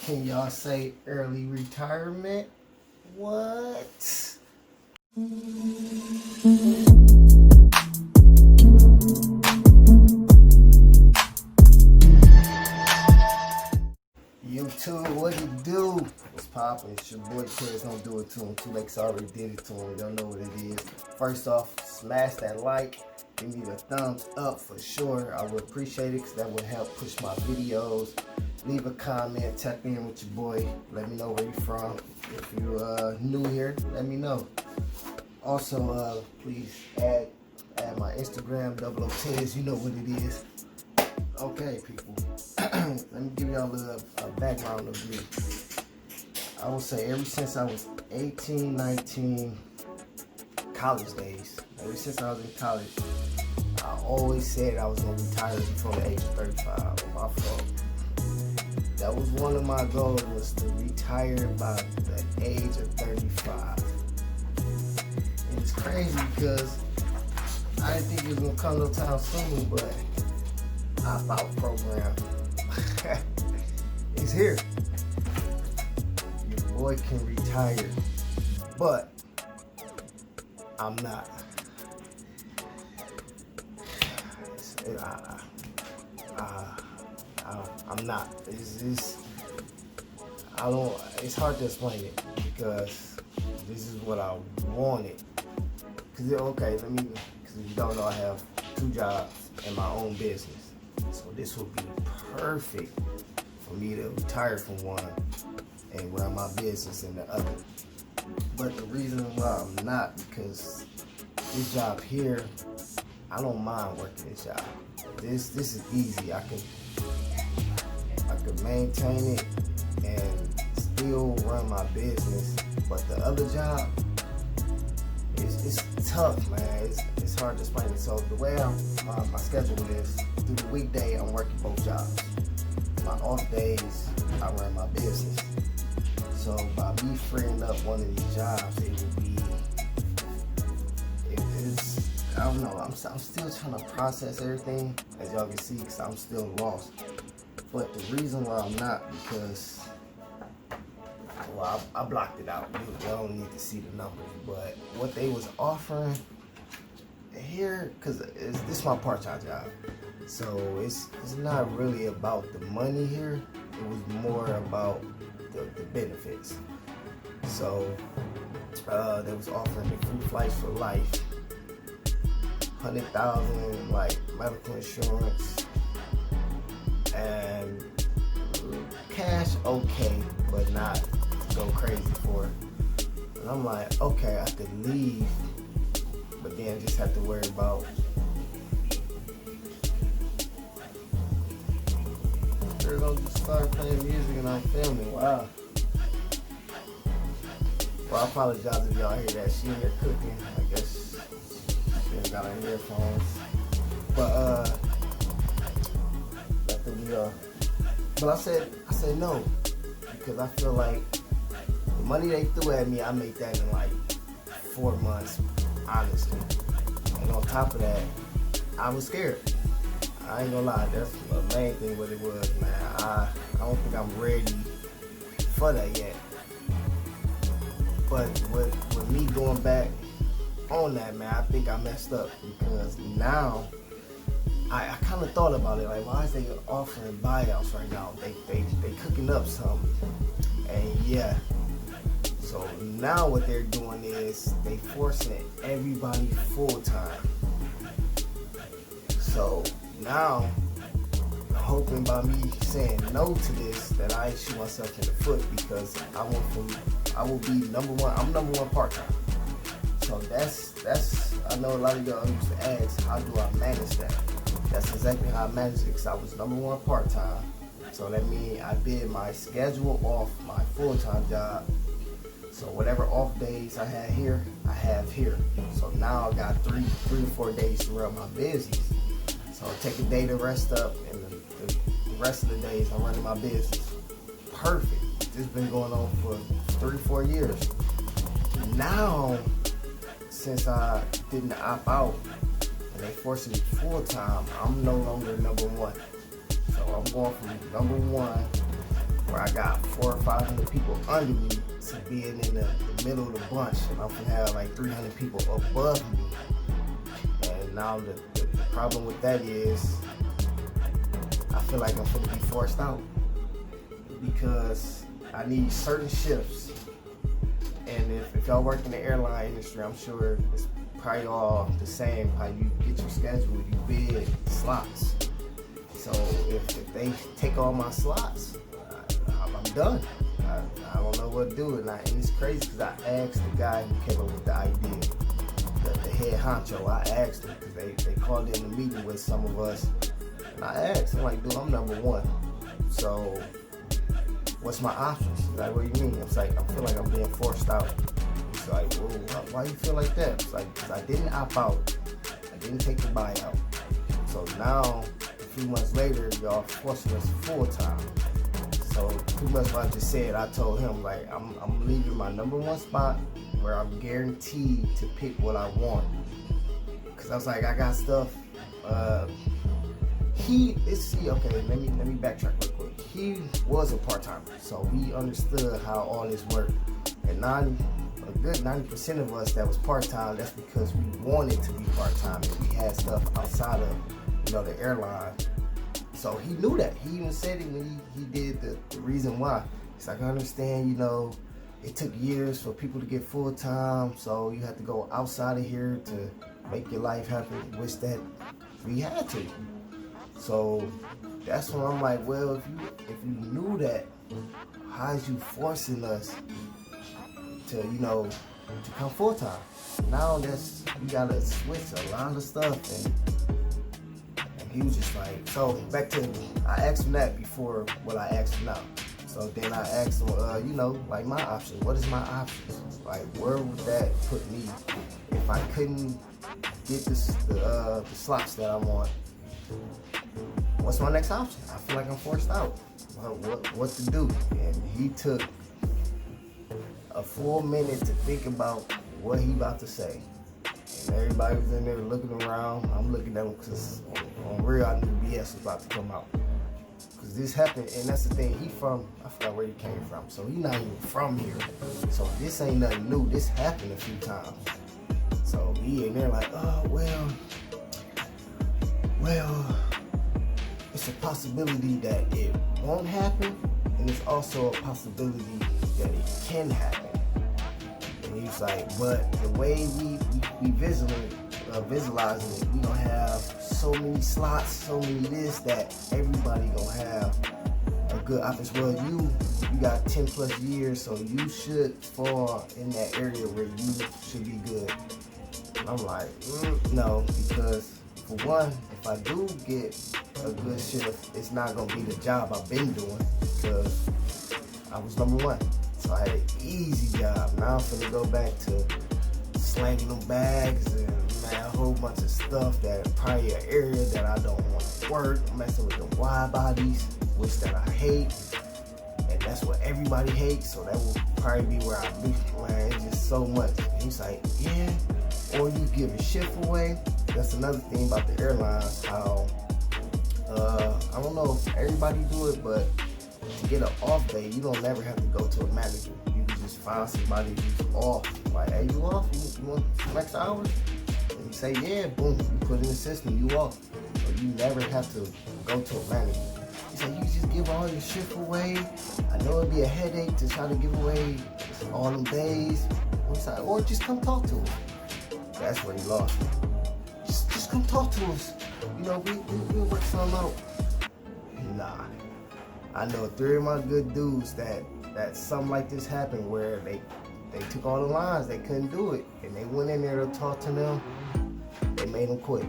Can y'all say early retirement? What? YouTube, what it do? What's poppin'? It's your boy Chris. Don't do it to him. Too late, already did it to him. Y'all know what it is. First off, smash that like. Give me the thumbs up for sure. I would appreciate it because that would help push my videos. Leave a comment. Check in with your boy. Let me know where you're from. If you're new here, let me know. Also, please add my Instagram, 0010s. You know what it is. Okay, people. Let me give y'all a background of me. I would say ever since I was 18, 19, college days, ever since I was in college, I always said I was going to retire before the age of 35. My fault. That was one of my goals, was to retire by the age of 35. And it's crazy because I didn't think it was going to come no time soon, but Opt-out program. It's here. Your boy can retire, but I'm not. I'm not. It's hard to explain it because this is what I wanted. Because you don't know, I have 2 jobs and my own business. So this would be perfect for me to retire from one and run my business in the other. But the reason why I'm not, because this job here, I don't mind working this job. This is easy. I can maintain it and still run my business. But the other job, it's tough, man. It's hard to explain it. So the way my schedule is, through the weekday, I'm working both jobs. My off days, I run my business. So by me freeing up one of these jobs, I don't know. I'm still trying to process everything, as y'all can see, because I'm still lost. But the reason why I'm not, because, well, I blocked it out. You don't need to see the numbers. But what they was offering here, because this is my part-time job, so it's not really about the money here. It was more about the benefits. So they was offering me free flights for life, 100,000 like medical insurance, and cash okay, but not go crazy for it. And I'm like, okay, I could leave, but then just have to worry about they're gonna just start playing music and I'm filming. Wow. Well, I apologize if y'all hear that. She in here cooking. I guess she ain't got her earphones. But but I said no, because I feel like the money they threw at me, I made that in like 4 months, honestly. And on top of that, I was scared. I ain't gonna lie, that's the main thing what it was, man. I don't think I'm ready for that yet. But with me going back on that, man, I think I messed up, because now I kind of thought about it, like, why is they offering buyouts right now? They cooking up something. And yeah, so now what they're doing is they forcing everybody full time. So now, I'm hoping by me saying no to this that I shoot myself in the foot, because I will be number one. I'm number one part time. So that's I know a lot of y'all used to ask, how do I manage that? That's exactly how I managed it, because I was number one part time. So that means I did my schedule off my full time job. So whatever off days I had here, I have here. So now I got three or 4 days to run my business. So I'll take a day to rest up, and the rest of the days I'm running my business. Perfect. This has been going on for 3 or 4 years. Now, since I didn't opt out and they forced me full time, I'm no longer number one. So I'm going from number one where I got 400 or 500 people under me to being in the middle of the bunch, and I'm gonna have like 300 people above me. And now the problem with that is I feel like I'm gonna be forced out because I need certain shifts. And if y'all work in the airline industry, I'm sure it's probably all the same how you get your schedule, you bid slots. So if they take all my slots, I'm done. I don't know what to do. And it's crazy because I asked the guy who came up with the idea, the head honcho. I asked him because they called in a meeting with some of us. And I asked, I'm like, dude, I'm number one. So what's my options? He's like, what do you mean? I was like, I feel like I'm being forced out. He's like, whoa, why you feel like that? It's like, because I didn't opt out. I didn't take the buyout. So now, a few months later, y'all forcing us full time. So pretty much what I just said, I told him, like, I'm leaving my number one spot where I'm guaranteed to pick what I want. Because I was like, I got stuff. Okay, let me backtrack real quick. He was a part-timer, so he understood how all this worked. And a good 90% of us that was part-time, that's because we wanted to be part-time and we had stuff outside of, the airline. So he knew that. He even said it when he did the reason why. He's like, I understand, it took years for people to get full-time, so you have to go outside of here to make your life happen, which that we had to. So that's when I'm like, well, if you knew that, how is you forcing us to come full time? Now you gotta switch a lot of stuff, and he was just like, so back to I asked him that before what I asked him now. So then I asked him, like my options. What is my options? Like where would that put me if I couldn't get the slots that I want? What's my next option? I feel like I'm forced out. What to do? And he took a full minute to think about what he about to say. And everybody was in there looking around. I'm looking at him because on real, I knew BS was about to come out. Because this happened, and that's the thing. I forgot where he came from. So he not even from here. So this ain't nothing new. This happened a few times. So he in there like, oh, well, it's a possibility that it won't happen, and it's also a possibility that it can happen. And he's like, but the way we visualizing it, we gonna have so many slots, so many this, that everybody gonna have a good office. Well, you got 10 plus years, so you should fall in that area where you should be good. And I'm like, no, because for one, if I do get a good shift, it's not gonna be the job I've been doing because I was number one. So I had an easy job. Now I'm gonna go back to slanging them bags and a whole bunch of stuff that probably an area that I don't want to work, messing with the wide bodies, which that I hate. And that's what everybody hates, so that will probably be where I be. Man, it's just so much. And he's like, yeah, or you give a shift away. That's another thing about the airlines, how, I don't know if everybody do it, but to get an off day, you don't never have to go to a manager. You can just find somebody who's off. Like, hey, you off? You want some extra hours? And you say, yeah, boom, you put in the system, you off. So you never have to go to a manager. He said, you just give all your shift away. I know it'd be a headache to try to give away all them days. Or just come talk to us. That's where he lost me. Just come talk to us. We'll work something out. Nah. I know 3 of my good dudes that something like this happened where they took all the lines, they couldn't do it, and they went in there to talk to them. They made them quit.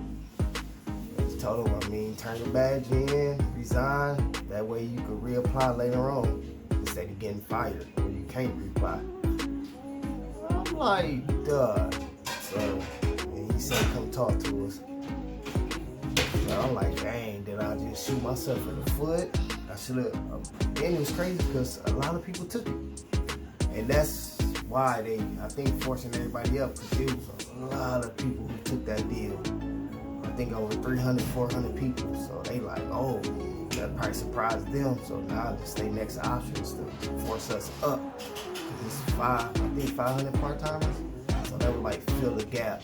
They just told them, turn your badge in, resign. That way you could reapply later on instead of getting fired or you can't reapply. I'm like, duh. So and he said, come talk to us. So I'm like, dang, did I just shoot myself in the foot? I should have. Then it was crazy because a lot of people took it, and that's why I think forcing everybody up, because there was a lot of people who took that deal. I think over 300, 400 people. So they like, oh, that probably surprised them. So now just their next option is to force us up. It's 500 part-timers. So that would like fill the gap.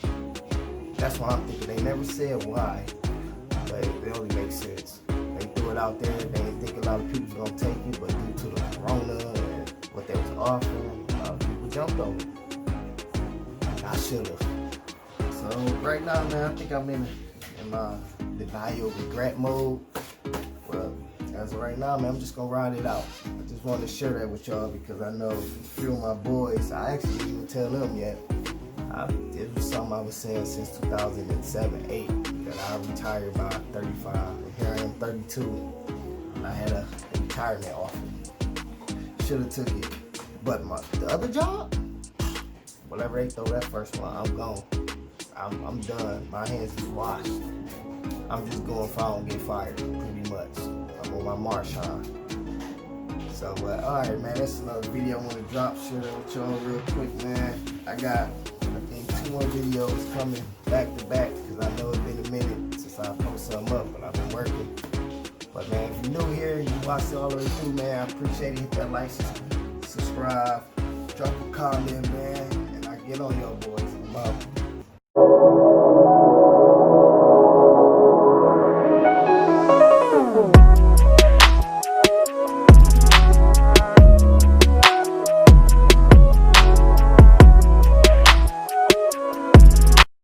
That's why I'm thinking. They never said why, but it only makes sense. They threw it out there. They didn't think a lot of people was gonna take it, but due to the corona and what they was offering, a lot of people jumped on it. I should have. So right now, man, I think I'm in my denial regret mode. Well, as of right now, man, I'm just gonna ride it out. I just wanted to share that with y'all because I know a few of my boys, I actually didn't even tell them yet. It was something I was saying since 2007-8 that I retired by 35. And here I am, 32. And I had a retirement offer. Should have took it. But the other job, whatever they throw that first one, I'm gone. I'm done. My hands is washed. I'm just going if I don't get fired, pretty much. I'm on my march, huh? So, alright, man, that's another video I want to drop. Share that with y'all real quick, man. I got, I think, 2 more videos coming back to back because I know it's been a minute since I posted something up, but I've been working. But, man, if you're new here and you watched it all the way through, man, I appreciate it. Hit that like, subscribe, drop a comment, man, and I get on y'all boys. I'm out.